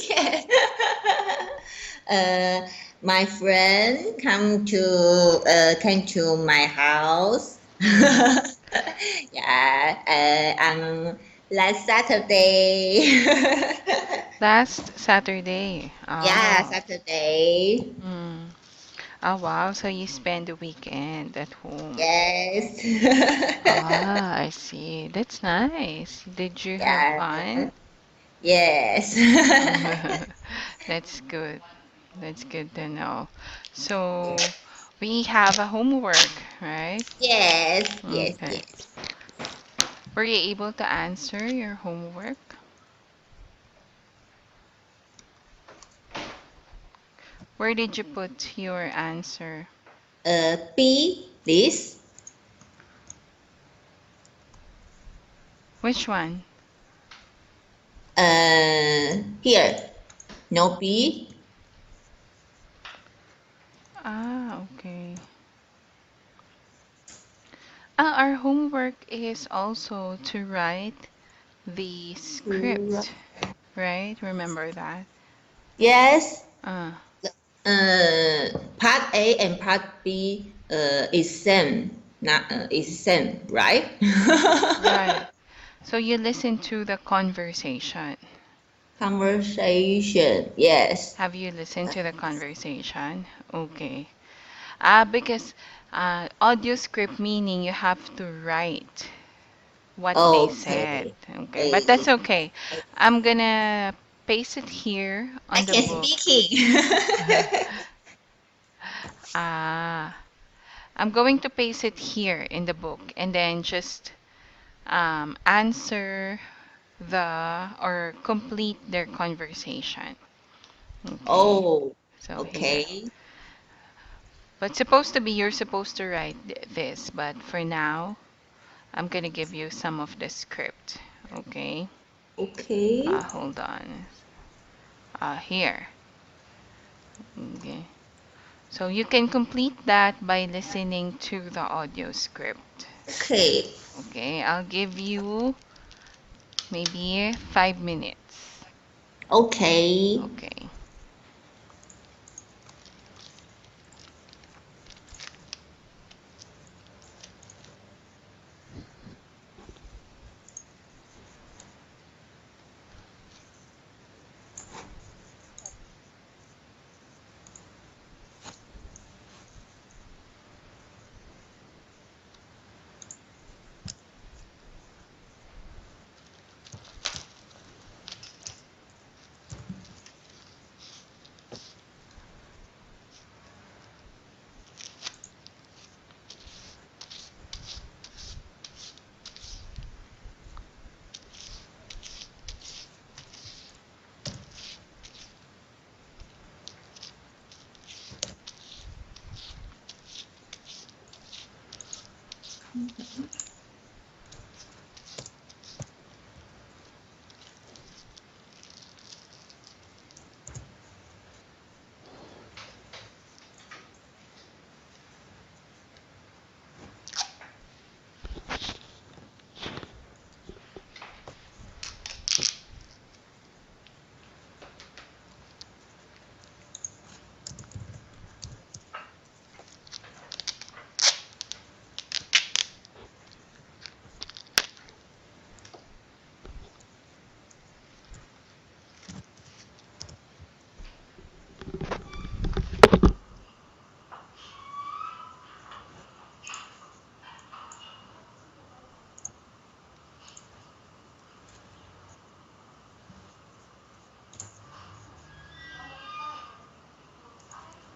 Yeah. uh, my friend came to my house. Mm. Yeah, on last Saturday. Last Saturday. Yeah, Oh. Saturday. Mm. Oh, wow. So you spend the weekend at home. Yes. Ah, I see. That's nice. Did you have Yeah. fun? Yes. That's good. That's good to know. So we have a homework, right? Yes. Yes. Okay. Yes. Were you able to answer your homework? Where did you put your answer? B. This. Which one? Here. No B. Ah, okay. Our homework is also to write the script, right? Remember that? Yes. Uh, Part A and part B is same. Not is same, right? right. So you listen to the conversation. Conversation. Yes. Have you listened to the conversation? Okay. Because audio script meaning you have to write what they said. Okay. Okay, but that's I okay. I'm gonna paste it here on the can book. speaking. Ah, I'm going to paste it here in the book and then just answer or complete their conversation. Okay, Oh, so here. okay. But supposed to be you're supposed to write this, but for now, I'm gonna give you some of the script. Okay, Okay. hold on. Here. Okay. So you can complete that by listening to the audio script. Okay. Okay, I'll give you maybe 5 minutes. Okay. Okay.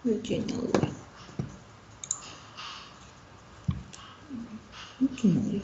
Originally. Originally.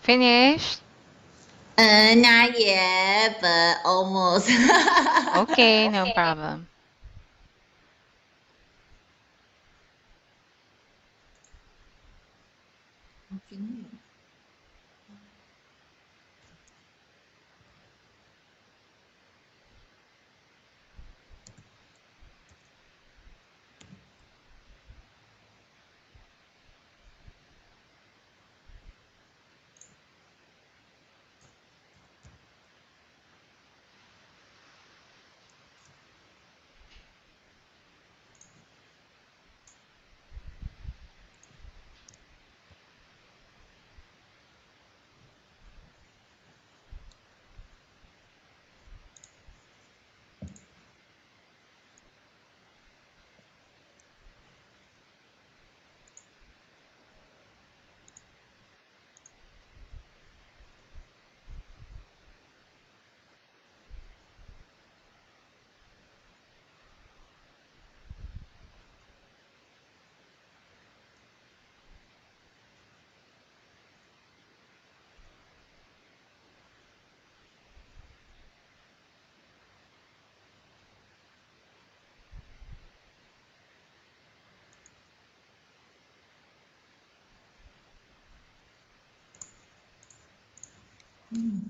Finished? Not yet, but almost. Okay, no problem.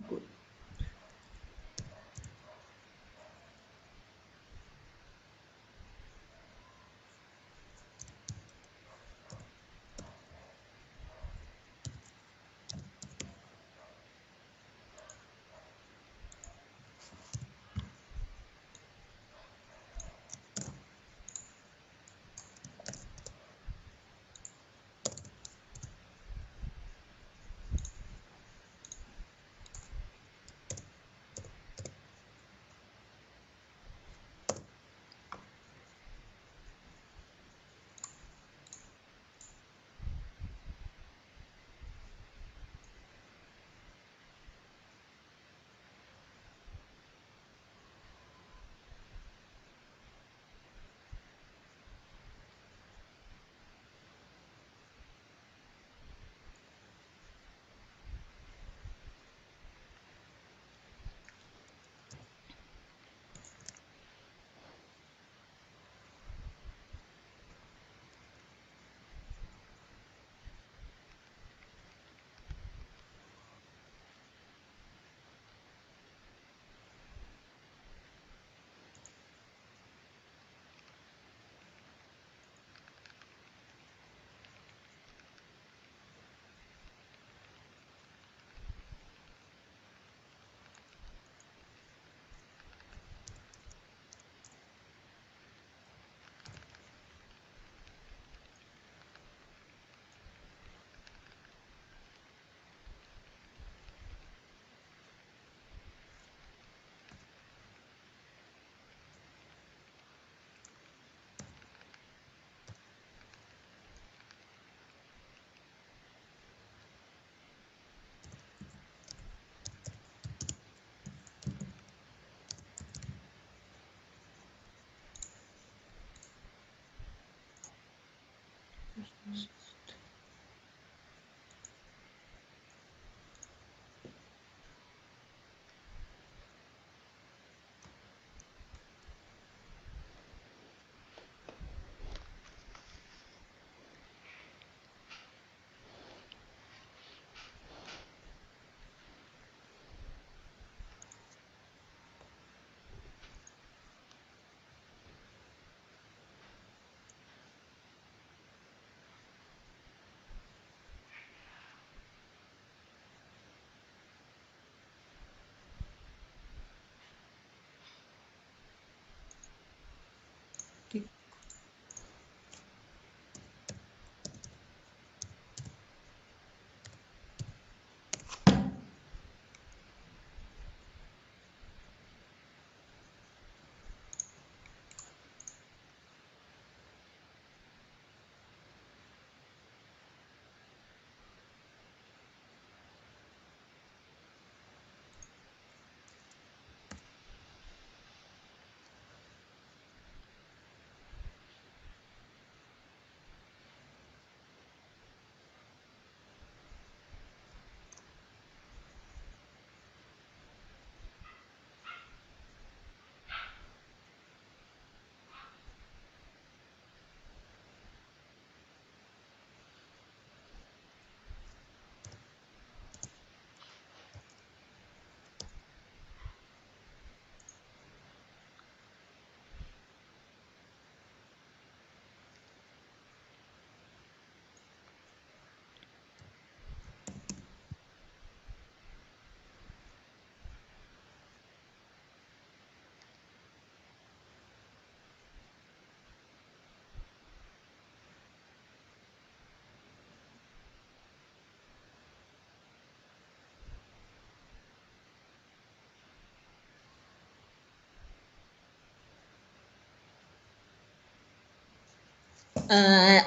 Good.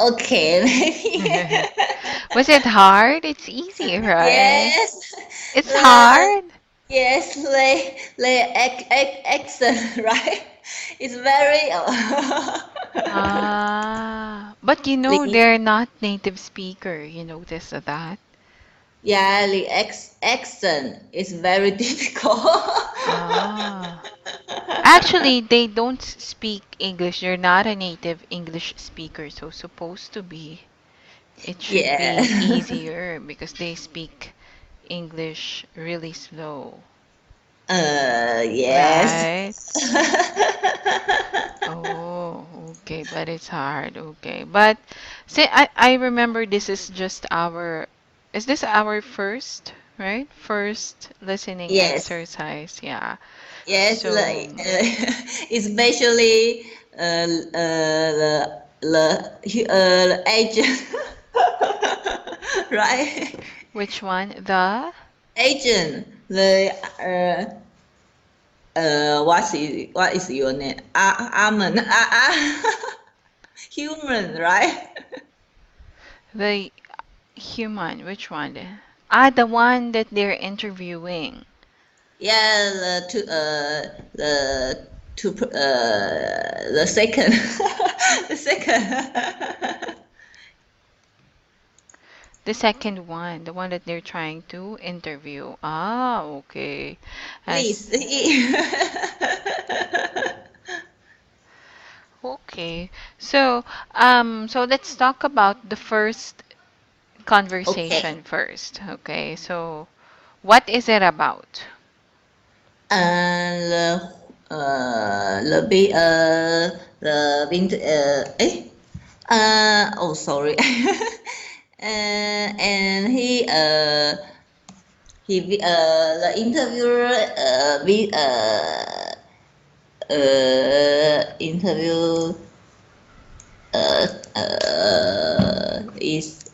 Okay, maybe. Was it hard? It's easy, right? Yes, It's the hard. yes, accent, right? It's very Ah, but the they're not native speaker. You notice that? yeah, the accent is very difficult. Ah. Actually, they don't speak English. They're not a native English speaker, so supposed to be it should Yeah. be easier because they speak English really slow, Yes. right? Oh, okay, but it's hard. Okay. But say I remember this is just our is this our first, right? First listening Yes. exercise. Yeah. Yes, So, especially the agent, right? which one? The Agent, what is your name? Amen, human, right? the human, which one? Ah, the one that they're interviewing. Yeah, the second, the second. The second one, the one that they're trying to interview. Ah, okay. As Please. okay. So, so let's talk about the first Okay. conversation first. Okay. So, what is it about? The the winter oh sorry. And the interviewer we interview uh, is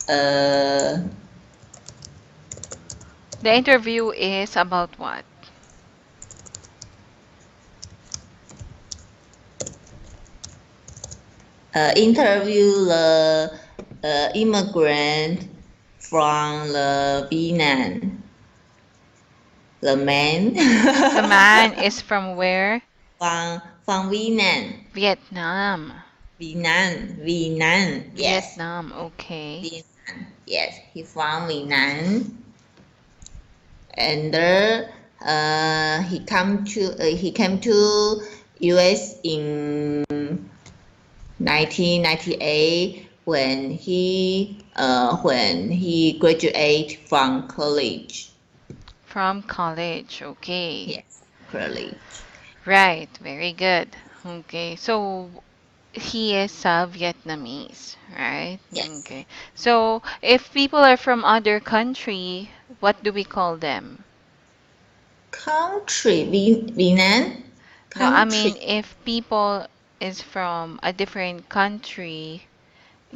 The interview is about what? interview the immigrant from the Vietnam, the man The man is from where? from Vietnam, Vietnam. Vietnam, yes, Vietnam, okay. Vietnam, yes, he from Vietnam, and he came to U.S. in 1998 when he graduated from college. From college, okay. Yes, college. Right, very good. Okay, so he is Vietnamese, right? Yes. Okay. So if people are from other country, what do we call them? Country, Vietnam. No, I Country. mean if people is from a different country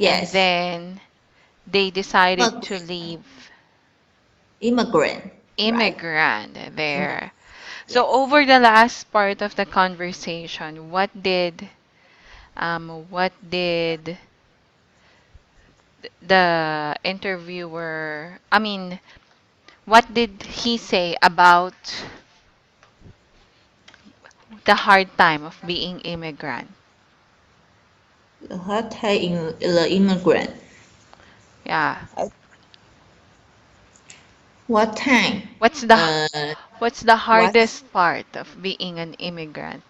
and Yes. then they decided to Immigrant, leave immigrant, right? immigrant Immigrant. there. So Yes. over the last part of the conversation, what did the interviewer, I mean, what did he say about the hard time of being immigrant? The hard time in the immigrant. Yeah. What time? What's the Uh, what's the what? hardest part of being an immigrant?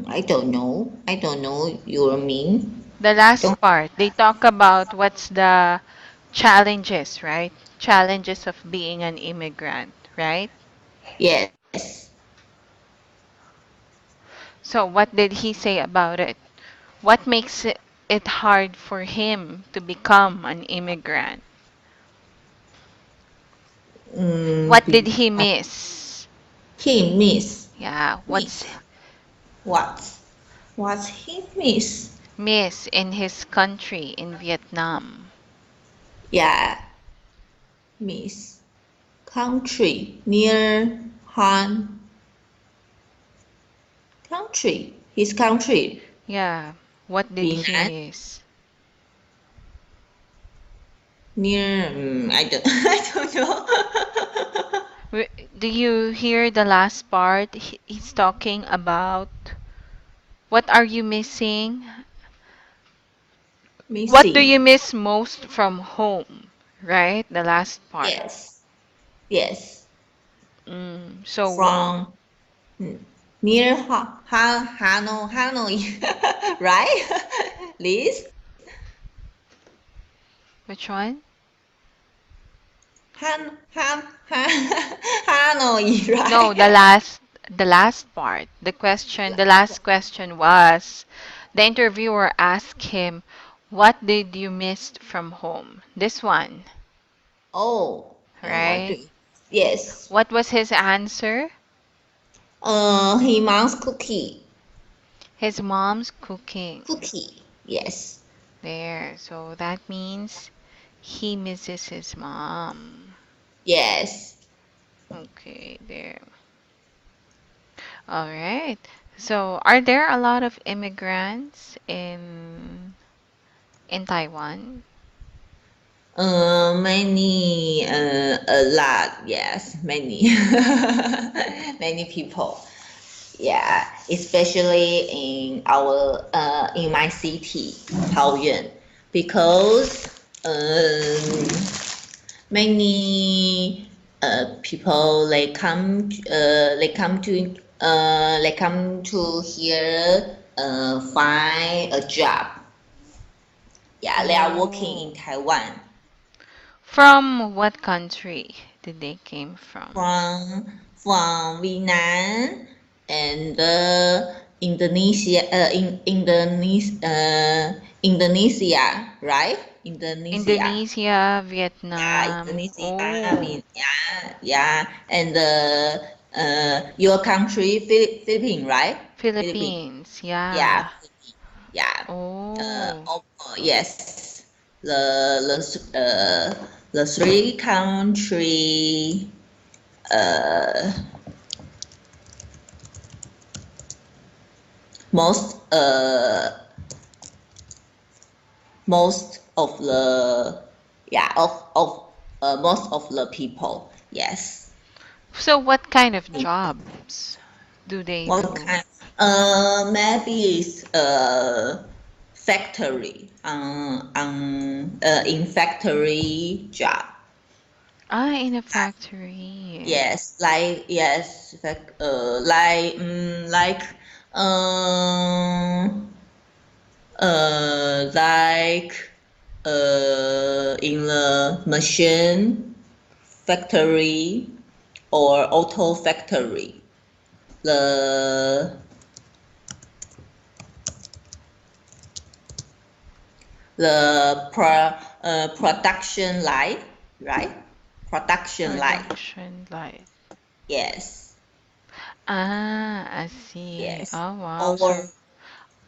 I don't know. I don't know your mean. The Don't. last part, they talk about what's the challenges, right? Challenges of being an immigrant, right? Yes. So what did he say about it? What makes it hard for him to become an immigrant? What did he Uh, miss? he Yeah, what's miss what? What he miss? miss in his country in Vietnam? Yeah, miss country near Han country. His country. Yeah. What did he Binan miss? near I don't I don't know. Do you hear the last part? He's talking about what are you missing? What do you Missing. miss most from home? Right? The last part. Yes. Yes. So what? From near Hanoi, right? Liz? Which one? Hanoi, No, right? the last part. The last question was the interviewer asked him, "What did you miss from home?" This one, Oh, what do right? you? Yes. What was his answer? He wants cookie. His mom's cooking. Cookie. Yes. There. So that means he misses his mom. Yes. Okay, there. All right. So, are there a lot of immigrants in Taiwan? Many, a lot. Yes, many, many people. Yeah, especially in my city, Taoyuan, because many people they come to here find a job. Yeah, they are working in Oh. Taiwan From what country did they came from? from Vietnam and Indonesia, Indonesia, right? Indonesia. Indonesia, Yeah, Vietnam. Indonesia. I Oh, mean, yeah, yeah, and your country, Philippines, right? Philippines. Philippines. Yeah, Yeah. yeah. Oh. Yes, the three country. Uh, most most of the yeah most of the people. Yes. So what kind of jobs do they What do? kind? Maybe it's factory, in factory job. In a factory. Yes, like yes, like um like in the machine factory or auto factory. The production line, right? Production line. Production line. Yes, I see. yes. Oh, wow. Or So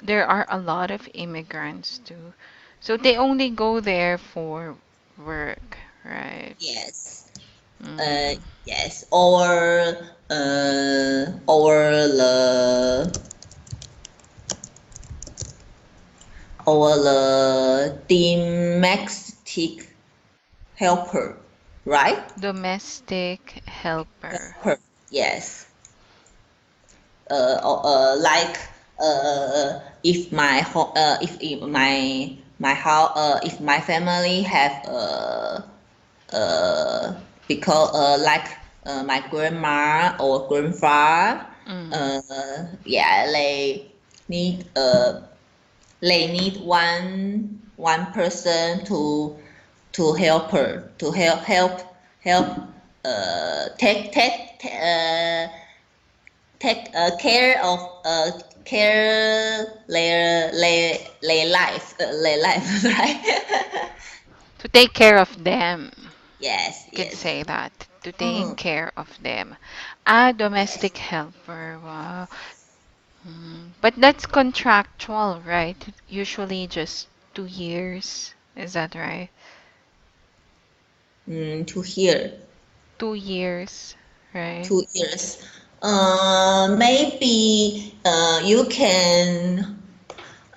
there are a lot of immigrants too. So they only go there for work, right? yes, Mm. yes. Or the domestic helper, right? Domestic helper. Helper. Yes. Like if my house if my family have because like my grandma or grandfather Mm. yeah they need one person to help her to help take care of care their life right. To take care of them. Yes, Could yes. say that. To take Mm, care of them. A yes, domestic helper. Wow. But that's contractual, right? Usually just 2 years. Is that right? to hear 2 years, right? 2 years. Maybe you can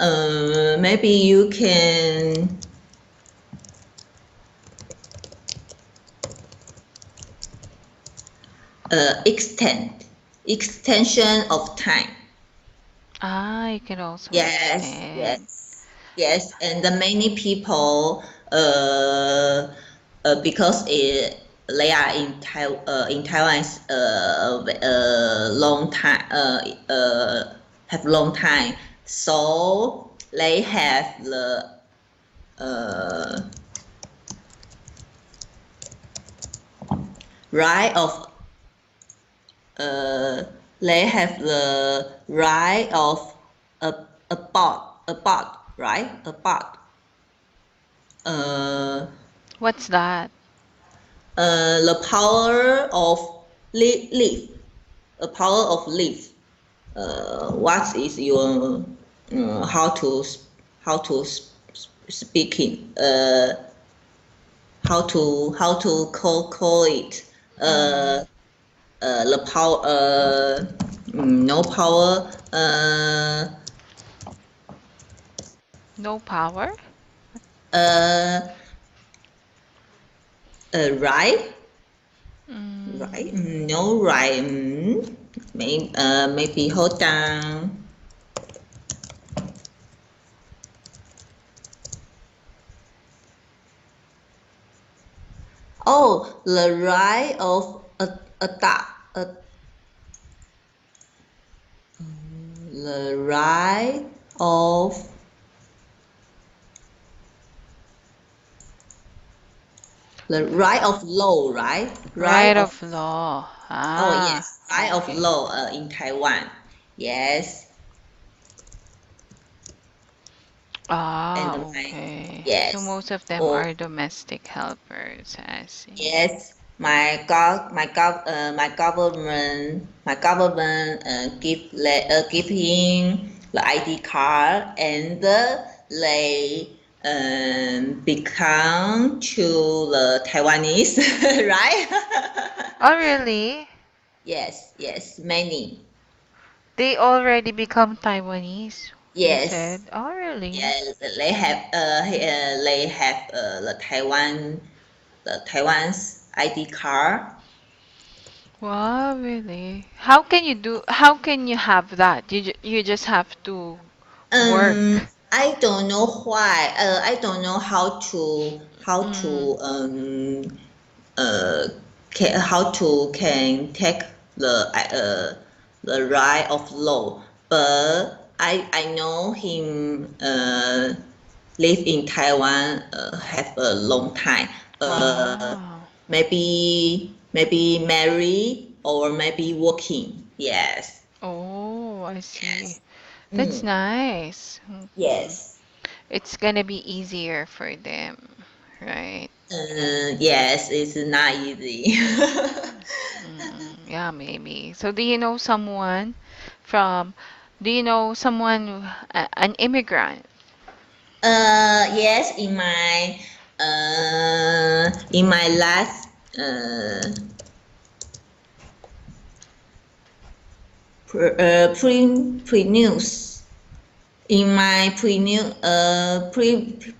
maybe you can extension of time. Ah, you can also Yes, extend. yes, yes, and the many people, because they are in Taiwan long time, have long time, so they have the uh, right of uh, they have the right of a bot, right? A bot. Uh, What's that? the power of leaf. The power of leaf. What is your how to speaking? How to call it? Mm, The power. No power. no power? Uh, right. Mm, Right. No right. Maybe hold on. Oh, the right of a duck. The right of law, right? Right right of of law. oh Ah, yes, right of okay. law in Taiwan. Yes, and Ah, my okay. So yes. most of them Oh are domestic helpers, I see. yes, my government give him the ID card and they become to the Taiwanese, right? Oh, really? Yes, yes, many. They already become Taiwanese, you Yes, said? Oh, really? yes, they have the Taiwan's ID card. Wow, really? How can you have that? You just have to work. I don't know why. I don't know how Mm. to uh how to can take the right of law, but I know him live in Taiwan have a long time. Wow. Maybe married or maybe working. Yes. Oh, I see. Yes. That's Mm, nice. yes. It's gonna be easier for them, right? Yes, it's not easy. Yeah, maybe. So from, do you know someone, an immigrant? Yes, in my last uh, pre news, in my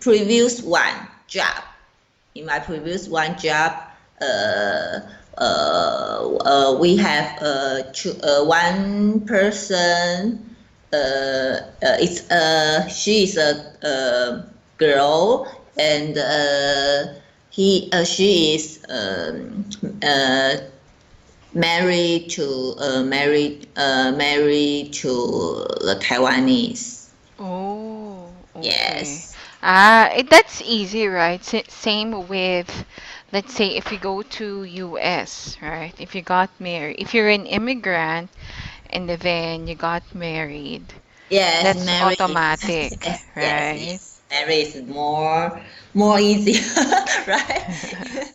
previous one job, in my previous one job, uh, we have one person. She is a girl, and she is married to the Taiwanese. Oh, okay. Yes. That's easy, right? Same with, let's say, if you go to US, right? If you got married, if you're an immigrant and then you got married, Yes, that's married. automatic, Yes, yes, right? yes. Married is more easy, right?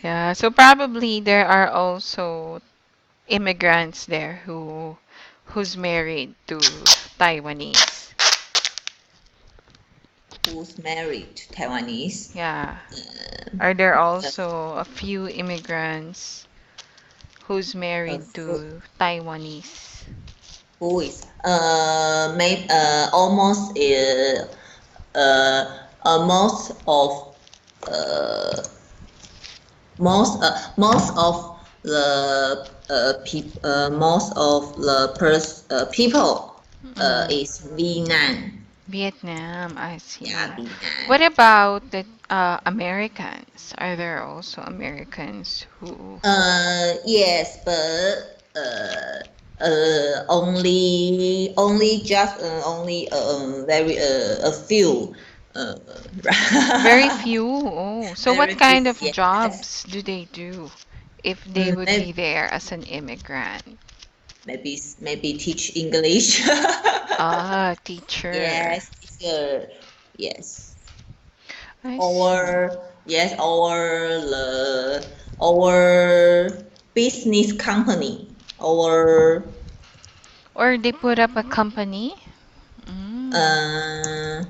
Yeah, so probably there are also immigrants there who's married to Taiwanese. Who's married to Taiwanese? Yeah. Are there Uh, also a few immigrants who's uh, married for, to Taiwanese? Who is made almost most of uh, most of the most of the people Mm. is Vietnam. Vietnam, I Yeah, see. What Vietnam. about the Americans? Are there also Americans who? Yes, but only just only very a few. Uh, Very few. Oh, so very what few. kind of Yes. jobs do they do if they would Maybe be there as an immigrant? maybe teach English. Ah, teacher. Yes, teacher. Yes. I see. Or yes, our business company. Our Or they put up a company. Mm. uh,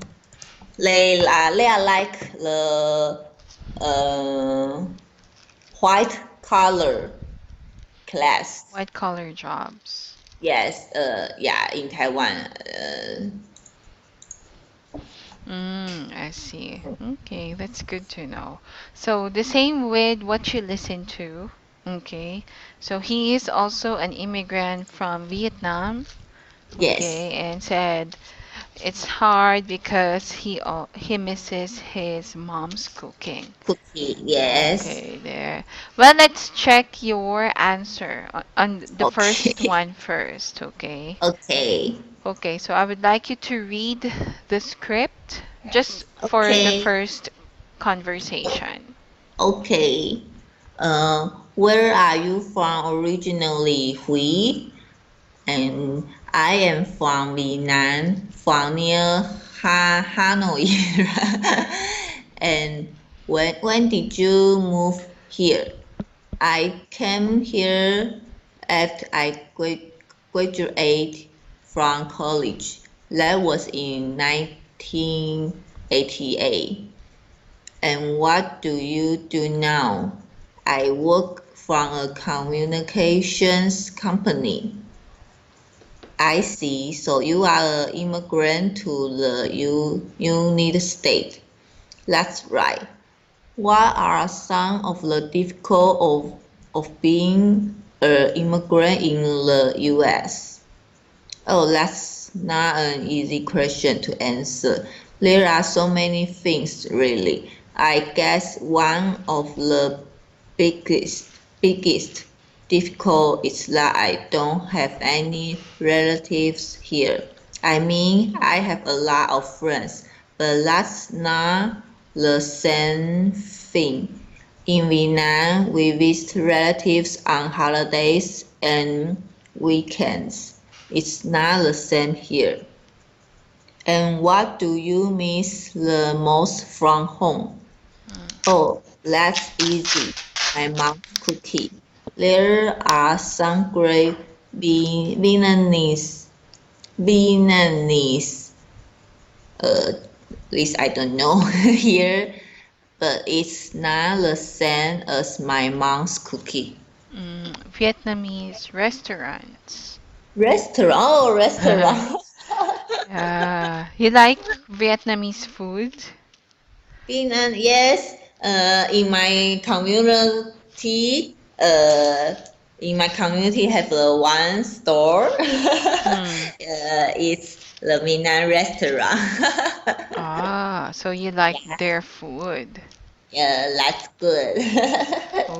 they are like the uh, white collar class. White collar jobs. Yes, yeah, in Taiwan. I see. Okay, that's good to know. So the same with what you listen to. Okay. So he is also an immigrant from Vietnam. Yes, Okay, and said it's hard because he misses his mom's cooking. cookie. Yes. Okay, there. Well, let's check your answer on the first Okay. one first, okay? Okay. Okay, so I would like you to read the script just for the Okay. first conversation. Okay. Where are you from originally? Hui. And I am from Vietnam, from near Hanoi. And when did you move here? I came here after I graduated from college. That was in 1988. And what do you do now? I work from a communications company. I see. So you are an immigrant to the United States. That's right. What are some of the difficulties of being an immigrant in the US? Oh, that's not an easy question to answer. There are so many things, really. I guess one of the biggest difficult is that I don't have any relatives here. I mean, I have a lot of friends, but that's not the same thing. In Vietnam, we visit relatives on holidays and weekends. It's not the same here. And what do you miss the most from home? Oh, that's easy. My mom's cookie. There are some great Vietnamese, at least I don't know here, but it's not the same as my mom's cookie. Vietnamese restaurants. Restaurant, oh, restaurant. Yeah. You like Vietnamese food? Vietnam, yes. In my community, have one store. Hmm. It's the Vietnam restaurant. Ah, so you like Yeah, their food. yeah, that's good.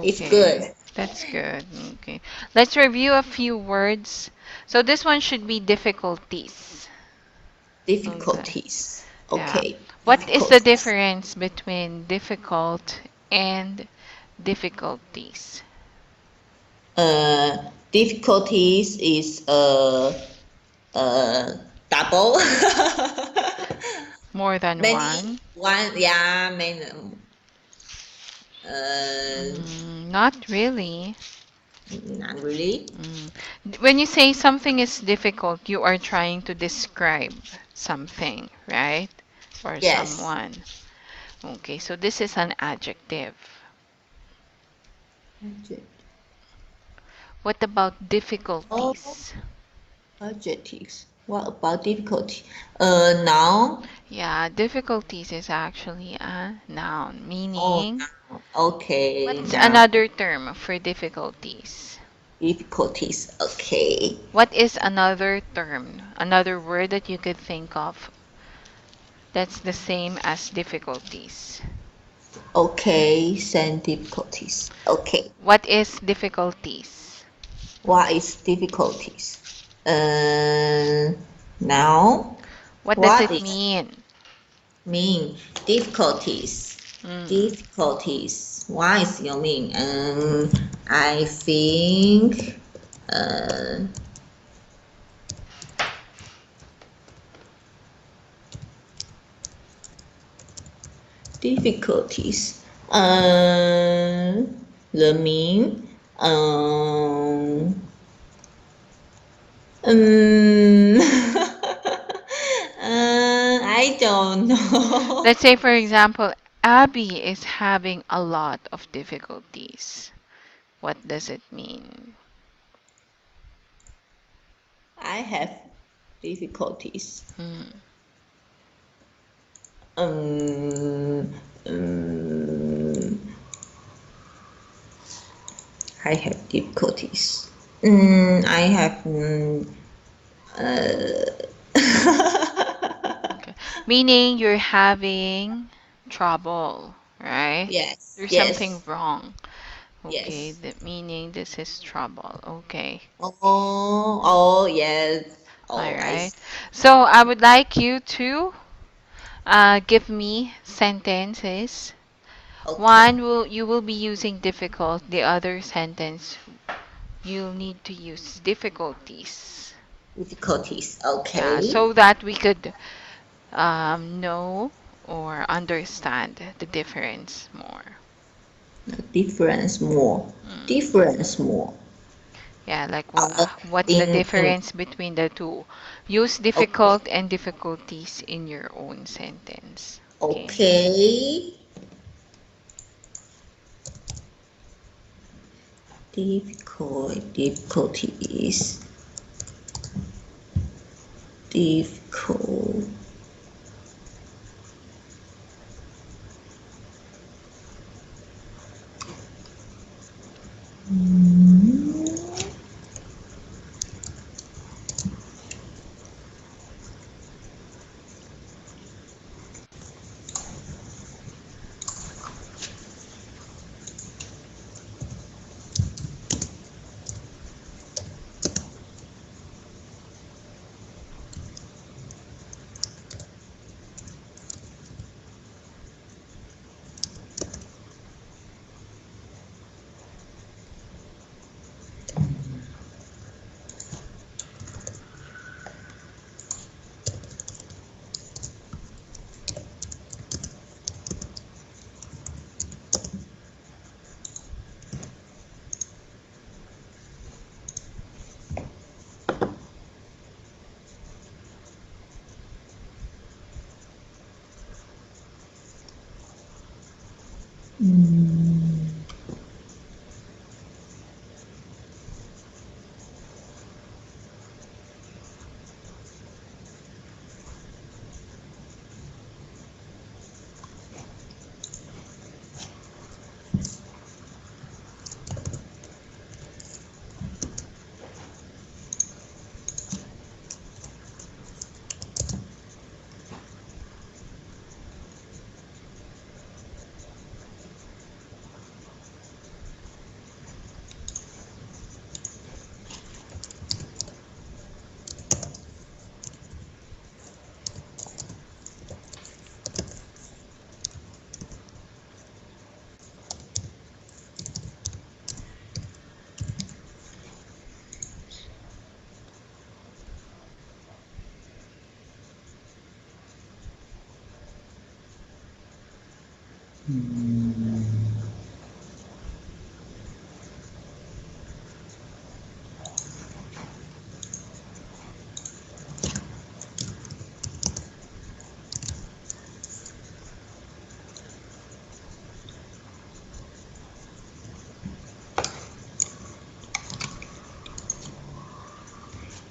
It's Okay, good. that's good. Okay. Let's review a few words. So this one should be difficulties. Okay. Difficulties. Yeah. Okay, What is the difficulties. difference between difficult and difficulties? Difficulties is uh double. More than Many one? one, yeah, many. Uh, Not really. Not really. When you say something is difficult, you are trying to describe something, right? Or Yes. someone. Okay, so this is an adjective. What about Oh, difficulties? Adjectives. What about difficulty? Noun. Yeah, difficulties is actually a noun, Oh, meaning noun. Okay, what's noun. another term for difficulties? Difficulties. Okay. What is another term, another word that you could think of that's the same as difficulties? Okay, same difficulties. Okay. What is difficulties? What is difficulties? Uh, now, What does what it is mean? mean? Difficulties. Mm. Difficulties. What is your mean? I think. Uh, difficulties. The mean. Um, I don't know. Let's say, for example, Abby is having a lot of difficulties. What does it mean? I have difficulties. Mm. Um, um, I have difficulties. I have. Okay. Meaning you're having trouble, right? Yes, There's something yes, wrong. Okay, yes. that meaning this is trouble. Okay. Oh, yes. All Oh, I right. see. So I would like you to give me sentences. Okay. One will you will be using difficult. The other sentence you'll need to use difficulties. Difficulties. Yeah, Okay. so that we could know or understand the difference more. Difference more. Mm. Difference more. Yeah, like Uh, what's the in difference between the two? Use okay. difficult and difficulties in your own sentence. Okay. Okay. Difficulties. Difficult.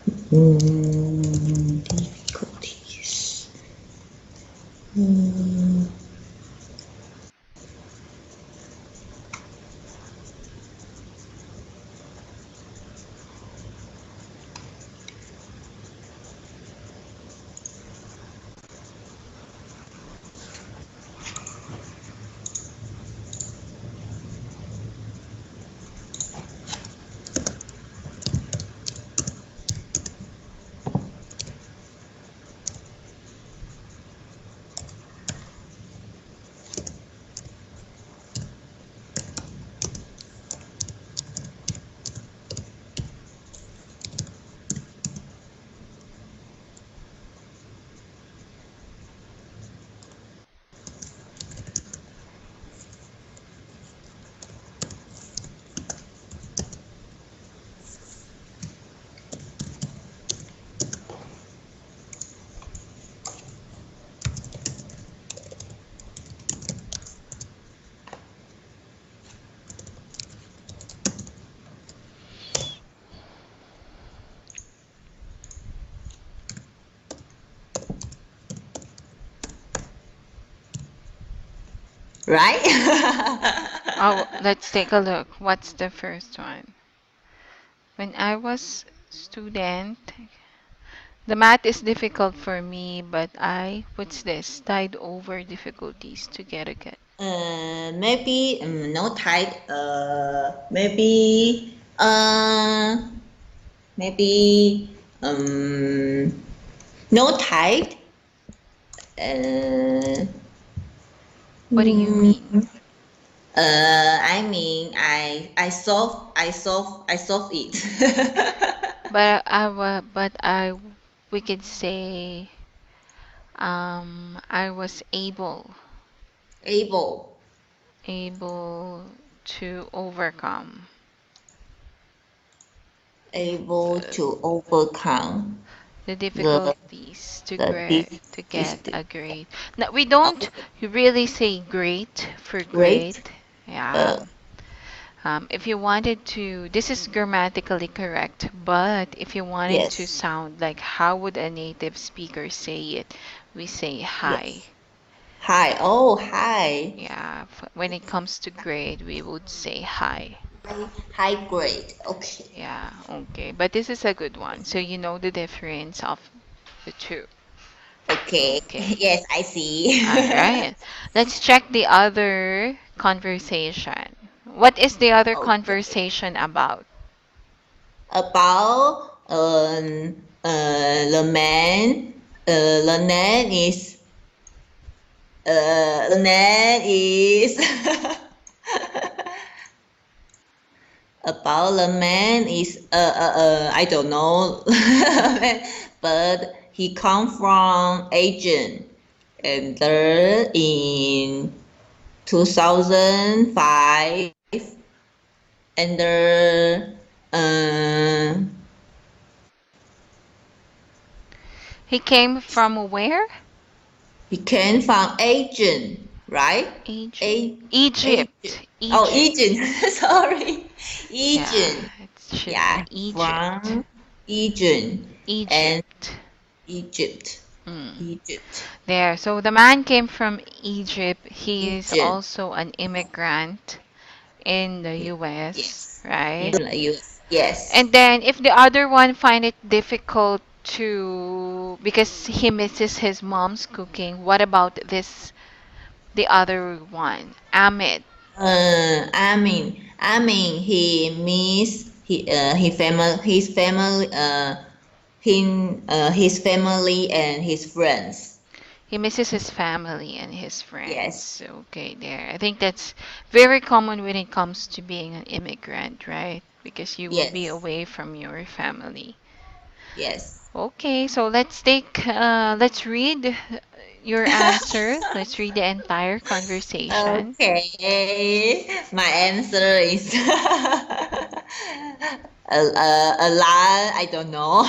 Difficulties. Mm, right? Oh, let's take a look. What's the first one? When I was student, the math is difficult for me, but what's this? Tide over difficulties to get a get. Maybe no tide. Maybe no tide. Uh, What do you mean? I mean, I solve it. We could say, I was Able, able to overcome able the, to overcome the the difficulties this to is get the a grade. Now, we don't really say great for great. grade. Yeah. Uh, If you wanted to, this is grammatically correct, but if you wanted to yes, sound like how would a native speaker say it, we say high. yes. Hi. Oh, hi. Yeah, when it comes to grade, we would say high. High grade. Okay. Yeah, okay. But this is a good one. So you know the difference of the two. Okay. Okay. Yes, I see. All right. Let's check the other conversation. What is the other Okay. conversation about? About the man. The name is the name is about the man is I don't know, but he come from Asian, and there in 2005, and there uh, He came from where? he came from Asian, right? Egypt. A Asian. Egypt. Oh, Egypt. Asian. Sorry, Yeah, Asian. it should be Yeah, Egypt. from Asian and Egypt. Egypt. Mm. Egypt. There. So the man came from Egypt. He is Egypt. also an immigrant in the US, Yes. right? In the US. Yes. And then if the other one find it difficult to because he misses his mom's cooking, what about the other one? Ahmed. I mean, he miss his family and his friends. He misses his family and his Yes. friends. Okay, there. I think that's very common when it comes to being an immigrant, right? Because you will be Yes. away from your family. Yes. Okay, so let's read your answer. Let's read the entire conversation. Okay. My answer is a lot. I don't know.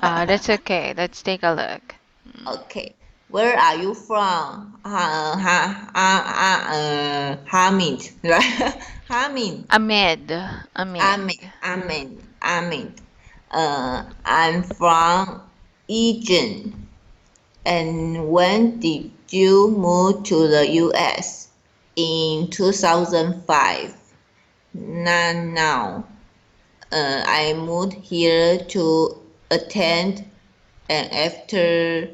That's okay. Let's take a look. Mm. Okay. Where are you from? Hamid, right? Hamid. Ahmed. Ahmed. Amen. Amen. Amen. I'm from Egypt. And when did you move to the US? In 2005. Now, I moved here to attend, and after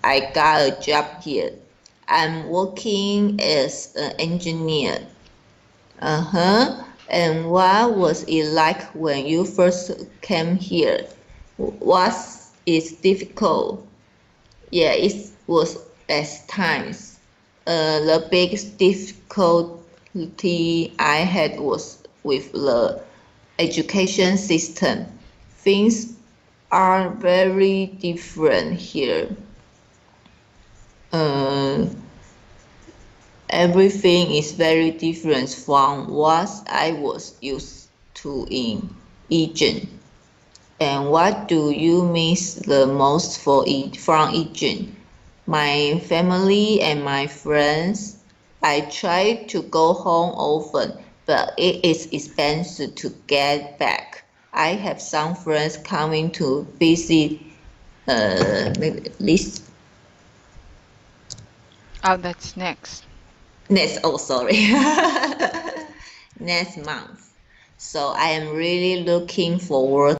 I got a job here. I'm working as an engineer. And what was it like when you first came here? Was it difficult? Yeah, it was at times. The biggest difficulty I had was with the education system. Things are very different here. Everything is very different from what I was used to in Egypt. And what do you miss the most from Egypt? My family and my friends. I try to go home often, but it is expensive to get back. I have some friends coming to visit this Oh, that's next. sorry, next month. So I am really looking forward